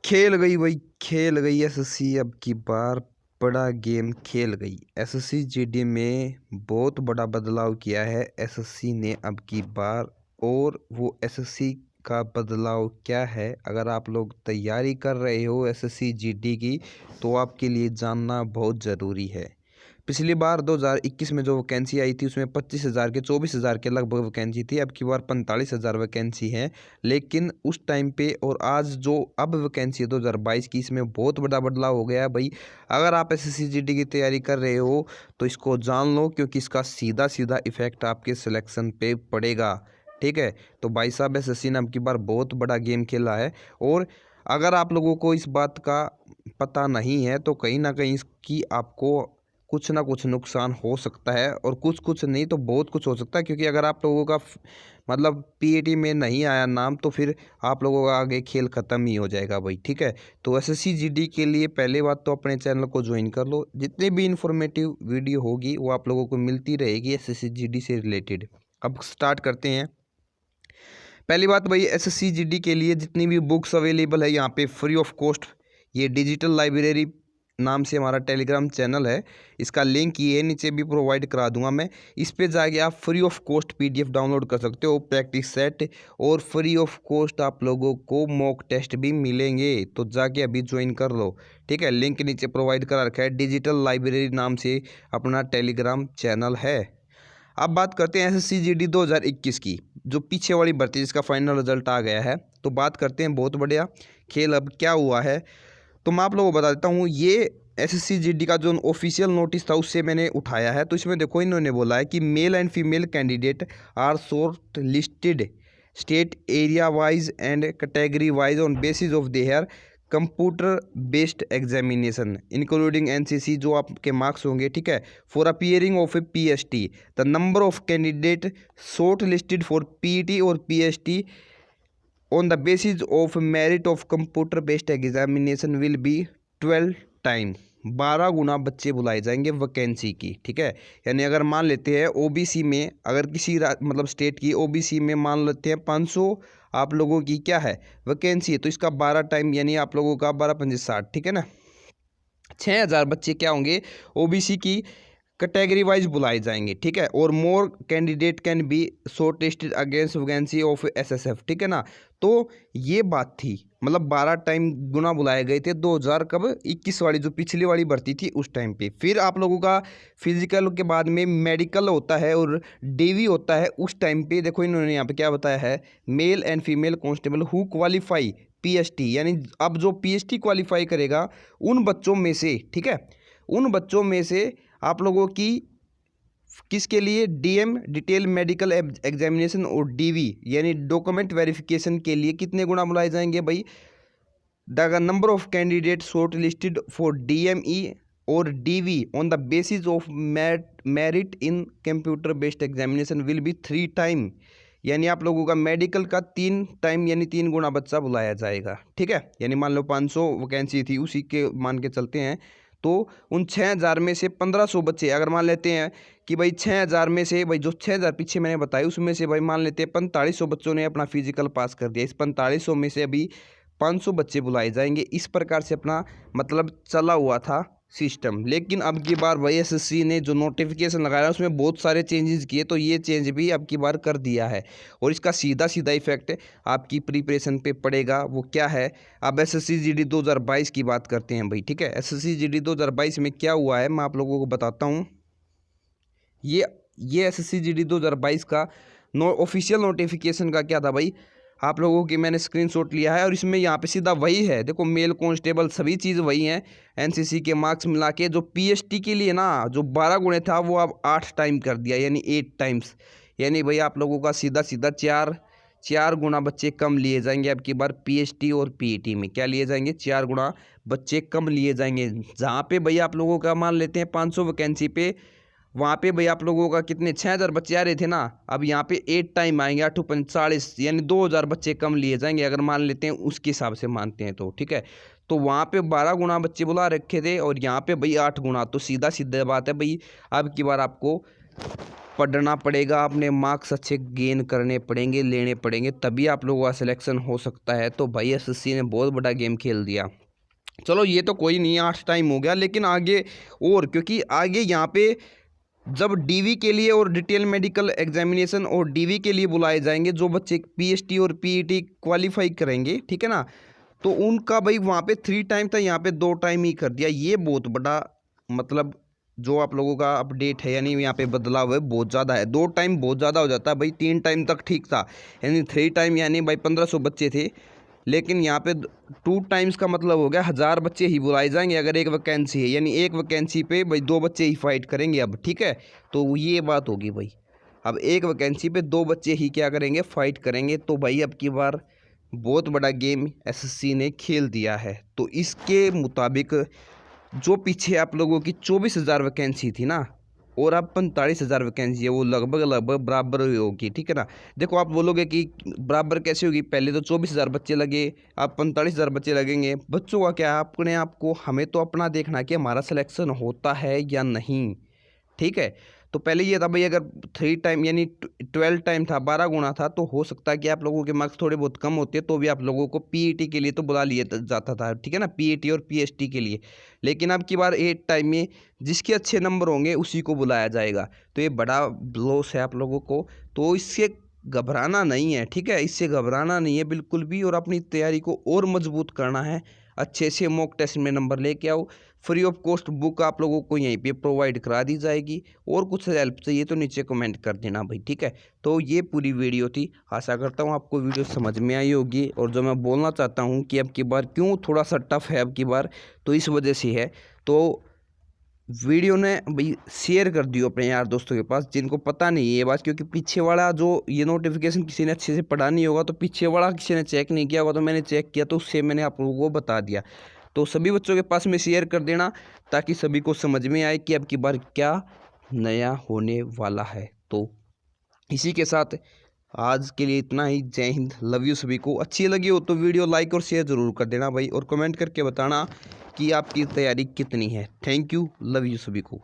खेल गई भाई, खेल गई एसएससी। अब की बार बड़ा गेम खेल गई एसएससी जीडी में। बहुत बड़ा बदलाव किया है एसएससी ने अब की बार। और वो एसएससी का बदलाव क्या है, अगर आप लोग तैयारी कर रहे हो एसएससी जीडी की तो आपके लिए जानना बहुत ज़रूरी है। पिछली बार 2021 में जो वैकेंसी आई थी उसमें 25,000 के 24,000 के लगभग वैकेंसी थी। अब की बार 45,000 वैकेंसी है। लेकिन उस टाइम पे और आज जो अब वैकेंसी है 2022 की, इसमें बहुत बड़ा बदलाव हो गया है भाई। अगर आप एसएससी जीडी की तैयारी कर रहे हो तो इसको जान लो, क्योंकि इसका सीधा सीधा इफेक्ट आपके सिलेक्शन पे पड़ेगा। ठीक है, तो भाई साहब एसएससी ने अब की बार बहुत बड़ा गेम खेला है। और अगर आप लोगों को इस बात का पता नहीं है तो कहीं ना कहीं इसकी आपको कुछ ना कुछ नुकसान हो सकता है, और कुछ कुछ नहीं तो बहुत कुछ हो सकता है। क्योंकि अगर आप लोगों का मतलब पीएटी में नहीं आया नाम तो फिर आप लोगों का आगे खेल ख़त्म ही हो जाएगा भाई। ठीक है, तो एसएससी जीडी के लिए पहले बात तो अपने चैनल को ज्वाइन कर लो। जितनी भी इंफॉर्मेटिव वीडियो होगी वो आप लोगों को मिलती रहेगी एसएससी जीडी से रिलेटेड। अब स्टार्ट करते हैं। पहली बात भाई, एसएससी जीडी के लिए जितनी भी बुक्स अवेलेबल है यहाँ पे फ्री ऑफ कॉस्ट, ये डिजिटल लाइब्रेरी नाम से हमारा टेलीग्राम चैनल है, इसका लिंक ये नीचे भी प्रोवाइड करा दूंगा मैं। इस पे जाके आप free of cost PDF download कर सकते हो, प्रैक्टिस सेट, और फ्री ऑफ कॉस्ट आप लोगों को मॉक टेस्ट भी मिलेंगे। तो जाके अभी ज्वाइन कर लो। ठीक है, लिंक नीचे प्रोवाइड करा रखा है, डिजिटल लाइब्रेरी नाम से अपना टेलीग्राम चैनल है। अब बात करते हैं एसएससी जीडी 2021 की, जो पीछे वाली भर्ती जिसका फाइनल रिजल्ट आ गया है। तो बात करते हैं बहुत बढ़िया खेल अब क्या हुआ है, तो मैं आप लोगों को बता देता हूँ। ये एसएससी जीडी का जो ऑफिशियल नोटिस था उससे मैंने उठाया है। तो इसमें देखो इन्होंने बोला है कि male and female candidate are short listed state area wise and category wise on basis of their computer based examination including NCC, जो आपके मार्क्स होंगे। ठीक है, for appearing of a PST the number of candidate short listed for PET और PST on the basis of merit of computer based examination will be 12 time, 12 गुना बच्चे बुलाए जाएंगे vacancy की। ठीक है, यानी अगर मान लेते हैं ओबीसी में, अगर किसी मतलब स्टेट की ओबीसी में मान लेते हैं 500 आप लोगों की क्या है वैकेंसी है, तो इसका 12 टाइम यानी आप लोगों का 12 पंजे 60। ठीक है ना, 6,000 बच्चे क्या होंगे ओबीसी की कैटेगरी वाइज बुलाए जाएंगे। ठीक है, और more candidate can be short listed against vacancy of SSF. ठीक है ना, तो ये बात थी, मतलब 12 टाइम गुना बुलाए गए थे 2000 कब 21 वाली जो पिछली वाली भर्ती थी उस टाइम पे। फिर आप लोगों का फिजिकल के बाद में मेडिकल होता है और डीवी होता है उस टाइम पे। देखो इन्होंने यहाँ पे क्या बताया है, mail and female constable who qualify PST, यानी अब जो पीएसटी क्वालिफाई करेगा उन बच्चों में से, ठीक है, उन बच्चों में से आप लोगों की किसके लिए डीएम डिटेल मेडिकल एग्जामिनेशन और डीवी यानी डॉक्यूमेंट वेरिफिकेशन के लिए कितने गुना बुलाए जाएंगे भाई, the number of candidate short listed for DME और DV on the basis of merit in computer based examination will be 3 time, यानी आप लोगों का मेडिकल का 3 टाइम यानी 3 गुना बच्चा बुलाया जाएगा। ठीक है, यानी मान लो 500 वैकेंसी थी उसी के मान के चलते हैं, तो उन 6,000 में से 1,500 बच्चे अगर मान लेते हैं कि भाई 6,000 में से भाई जो 6,000 पीछे मैंने बताई उसमें से भाई मान लेते हैं 4500 बच्चों ने अपना फिजिकल पास कर दिया। इस 4500 में से अभी 500 बच्चे बुलाए जाएंगे। इस प्रकार से अपना मतलब चला हुआ था सिस्टम। लेकिन अब की बार भाई एसएससी ने जो नोटिफिकेशन लगाया उसमें बहुत सारे चेंजेस किए, तो ये चेंज भी अब की बार कर दिया है और इसका सीधा सीधा इफेक्ट आपकी प्रिपरेशन पे पड़ेगा। वो क्या है, अब एसएससी जीडी 2022 की बात करते हैं भाई। ठीक है, एसएससी जीडी 2022 में क्या हुआ है मैं आप लोगों को बताता हूँ। ये एसएससी जीडी 2022 का ऑफिशियल नोटिफिकेशन का क्या था भाई, आप लोगों की मैंने स्क्रीनशॉट लिया है और इसमें यहाँ पे सीधा वही है। देखो मेल कांस्टेबल सभी चीज़ वही हैं, एनसीसी के मार्क्स मिला के। जो पीएसटी के लिए ना जो 12 गुणे था वो अब 8 टाइम कर दिया, यानी 8 टाइम्स, यानी भाई आप लोगों का सीधा सीधा चार गुना बच्चे कम लिए जाएंगे। अब की बार पीएसटी और पीईटी में क्या लिए जाएंगे, 4 गुना बच्चे कम लिए जाएंगे। जहाँ पे भाई आप लोगों का मान लेते हैं 500 वैकेंसी पे, वहाँ पे भाई आप लोगों का कितने 6,000 बच्चे आ रहे थे ना, अब यहाँ पे 8 टाइम आएंगे 8×40 यानी 2,000 बच्चे कम लिए जाएंगे अगर मान लेते हैं उसके हिसाब से मानते हैं तो। ठीक है, तो वहाँ पे 12 गुना बच्चे बुला रखे थे और यहाँ पे भाई 8 गुना, तो सीधा सीधा बात है भाई अब की बार आपको पढ़ना पड़ेगा, अपने मार्क्स अच्छे गेन करने पड़ेंगे, लेने पड़ेंगे, तभी आप लोगों का सिलेक्शन हो सकता है। तो भाई एसएससी ने बहुत बड़ा गेम खेल दिया। चलो ये तो कोई नहीं, 8 टाइम हो गया, लेकिन आगे और, क्योंकि आगे यहाँ पे जब डीवी के लिए और डिटेल मेडिकल एग्जामिनेशन और डीवी के लिए बुलाए जाएंगे, जो बच्चे पीएचटी और पीईटी क्वालिफाई करेंगे, ठीक है ना, तो उनका भाई वहाँ पे 3 टाइम था, यहाँ पे 2 टाइम ही कर दिया। ये बहुत बड़ा मतलब जो आप लोगों का अपडेट है, यानी यहाँ पे बदलाव है बहुत ज़्यादा है। 2 टाइम बहुत ज़्यादा हो जाता है भाई, 3 टाइम तक ठीक था, यानी 3 टाइम यानी भाई 1500 बच्चे थे, लेकिन यहाँ पे 2 टाइम्स का मतलब हो गया 1000 बच्चे ही बुलाए जाएंगे अगर एक वैकेंसी है, यानी एक वैकेंसी पे भाई 2 बच्चे ही फाइट करेंगे अब, ठीक है। तो ये बात होगी भाई, अब एक वैकेंसी पे 2 बच्चे ही क्या करेंगे, फाइट करेंगे। तो भाई अब की बार बहुत बड़ा गेम एसएससी ने खेल दिया है। तो इसके मुताबिक जो पीछे आप लोगों की 24,000 वैकेंसी थी ना, और अब 45,000 वैकेंसी है, वो लगभग बराबर होगी, ठीक है ना। देखो आप बोलोगे कि बराबर कैसे होगी, पहले तो 24,000 बच्चे लगे, अब 45,000 बच्चे लगेंगे। बच्चों का क्या है, अपने आप को, हमें तो अपना देखना है कि हमारा सिलेक्शन होता है या नहीं, ठीक है। तो पहले ये था भाई, अगर 3 टाइम यानी 12 टाइम था, 12 गुना था, तो हो सकता है कि आप लोगों के मार्क्स थोड़े बहुत कम होते, तो भी आप लोगों को पीईटी के लिए तो बुला लिया जाता था, ठीक है ना, पीईटी और पीएचटी के लिए। लेकिन अब की बार 8 टाइम में जिसके अच्छे नंबर होंगे उसी को बुलाया जाएगा। तो ये बड़ा लॉस है आप लोगों को, तो इससे घबराना नहीं है, ठीक है, इससे घबराना नहीं है बिल्कुल भी, और अपनी तैयारी को और मजबूत करना है। अच्छे से मॉक टेस्ट में नंबर लेके आओ, फ्री ऑफ कॉस्ट बुक आप लोगों को यहीं पे प्रोवाइड करा दी जाएगी, और कुछ हेल्प चाहिए तो नीचे कमेंट कर देना भाई, ठीक है। तो ये पूरी वीडियो थी, आशा करता हूँ आपको वीडियो समझ में आई होगी। और जो मैं बोलना चाहता हूँ कि अब की बार क्यों थोड़ा सा टफ है अब की बार, तो इस वजह से है। तो वीडियो ने भाई शेयर कर दियो अपने यार दोस्तों के पास जिनको पता नहीं है ये बात, क्योंकि पीछे वाला जो ये नोटिफिकेशन किसी ने अच्छे से पढ़ा नहीं होगा, तो पीछे वाला किसी ने चेक नहीं किया होगा, तो मैंने चेक किया, तो उससे मैंने आप लोगों को बता दिया। तो सभी बच्चों के पास में शेयर कर देना, ताकि सभी को समझ में आए कि अब की बार क्या नया होने वाला है। तो इसी के साथ आज के लिए इतना ही। जय हिंद, लव यू सभी को। अच्छी लगी हो तो वीडियो लाइक और शेयर ज़रूर कर देना भाई, और कमेंट करके बताना कि आपकी तैयारी कितनी है। थैंक यू, लव यू सभी को।